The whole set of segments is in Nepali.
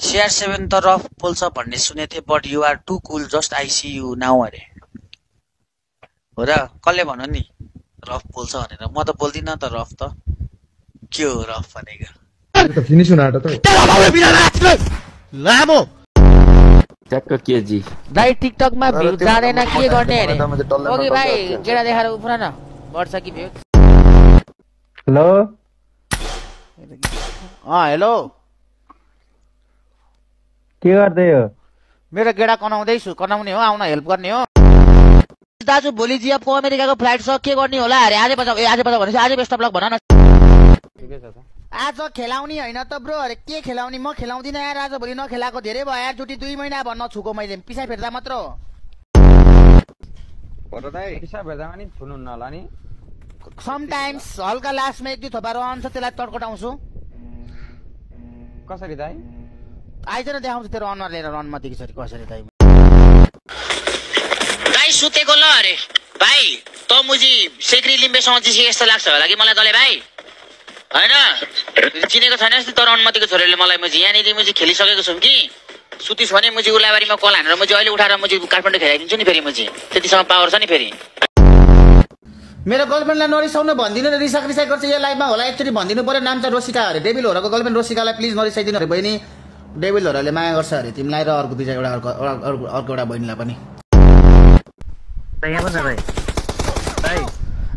CR7 त रफ पोल्छ भन्ने सुनेको थिएँ, but you are too cool, just I see you now अरे। हो र? कसले भन्यो नि रफ पोल्छ भनेर? म त बोल्दिनँ त रफ त। के हो रफ भनेको? फिनिस हुन आँट्यो त लामो ट्याक्क केजी दाइ टिकटकमा भ्यू जाँदैन के गर्ने अरे? ओके भाइ गेडा देखाएर उफ्र न, बढ्छ कि भ्यू? हेलो हेलो के गर्दै हो? मेरो गेडा कनाउने हो, आउन हेल्प गर्ने हो। दाजु भोलि जिएफको अमेरिकाको फ्लाइट छ, के गर्ने होला अरे? आज बजा भनेपछि आज बेस्ट अफ लक भन न। आज खेलाउने होइन त ब्रो, अरे के खेलाउने? म खेलाउँदिनँ यार, आज भोलि नखेलाएको धेरै भयो यार, चुटी 2 महिना भन्न छुको मैले, पिसा फेर्दा मात्र हो। पिसा भेट्दामा नि छुनु नला नि। समटाइम्स हल्का लास्टमा 1-2 थोपा रहन्छ, त्यसलाई तर्कटाउँछु। कसरी दाइ? आइज न देखाउँछु तेरो अनुहार लिएर रनमती कसरी दाइ। भाइ सुतेको ल अरे भाइ, त मुजी सेक्री लिम्बेसँग जिसे यस्तो लाग्छ होला कि मलाई तले भाइ? हैन चिनेको छैन जस्तो तर अनुमतिको छोरीले मलाई मुजी यहाँनिर मुजी खेलिसकेको छौँ कि सुतिस भने मुजी उलाबारीमा कल हानेर मुजी अहिले उठाएर मुजी काठमाडौँ खेलाइदिन्छु नि फेरि मुजी, त्यतिसम्म पावर छ नि फेरि। मेरो गर्लफ्रेन्डलाई नरिसाउनु भन्दिनु न, रिसाक गर्छ यो लाइभमा होला, एकचोटि भनिदिनु पर्यो। नाम चाहिँ रोसिका अरे, डेभिल होरको गर्लफ्रेन्ड रोसिकालाई प्लिज नरिसाइदिनु अरे बहिनी, डेभिल होरले माया गर्छ अरे तिमीलाई र अर्को दुईटा अर्को एउटा बहिनीलाई पनि।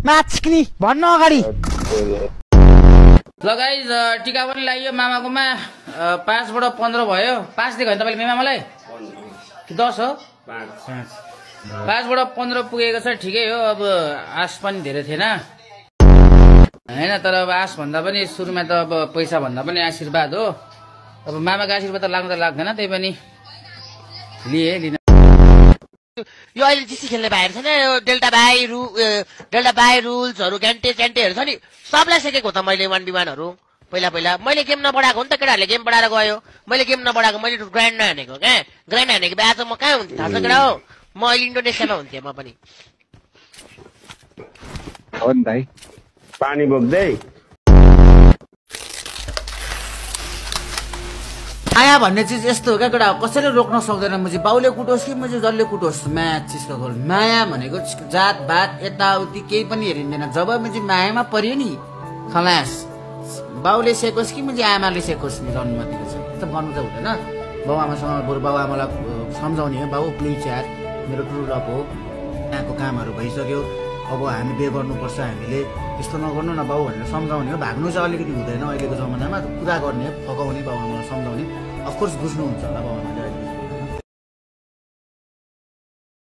माछकिनी भन्न अगाडि ल गाइज टिका पनि लाग्यो मामाकोमा, 5 बाट 15 भयो। 5 दिएको होइन तपाईँले मामालाई कि 10 हो? 5 बाट 15 पुगेको छ, ठिकै हो। अब आश पनि धेरै थिएन होइन, तर अब आश भन्दा पनि सुरुमा त अब पैसा भन्दा पनि आशीर्वाद हो। अब मामाको आशीर्वाद त लाग्नु त लाग्दैन, त्यही पनि लिन। यो अहिले जिसी खेल्ने भाइहरू छ नि, डेल्टा बाई रुल्सहरू ग्यान्टेहरू छ नि, सबलाई सिकेको त मैले 1v1हरू। पहिला मैले गेम नबढाएको हो नि त, केटाहरूले गेम बढाएर गयो, मैले गेम नबढाएको, मैले ग्रान्ड नहानेको क्या। ग्रान्ड हानेको भए आज म कहाँ हुन्थेँ थाहा छ केटा हो? म अहिले इन्डोनेसियामा हुन्थेँ म पनि। हो नि दाइ, पानी बोक्दै माया भन्ने चिज यस्तो हो क्या केटा, कसैले रोक्न सक्दैन। मुझे बाउले कुटोस् कि मुझे जसले कुटोस्, माया चिजको गोल। माया भनेको जात भात यताउति केही पनि हेरिँदैन। जब मुझे मायामा पर्यो नि खलास, बाउले सेकोस् कि मुझे आमाले सेकोस् नि, अनुमतिको छ त गर्नु त हुँदैन। बाउ आमासँग बरु बाउ आमालाई सम्झाउने हो, बाउ प्लिज यार मेरो ट्रु लभ हो, यहाँको कामहरू भइसक्यो, अब हामी बे गर्नुपर्छ, हामीले यस्तो नगर्नु न बाउ भनेर सम्झाउने हो। भाग्नु चाहिँ अलिकति हुँदैन अहिलेको जमानामा, कुरा गर्ने, फकाउने, बाउ आमालाई सम्झाउने। अफकोर्स बुझ्नुहुन्छ होला बाउ आमाले अहिले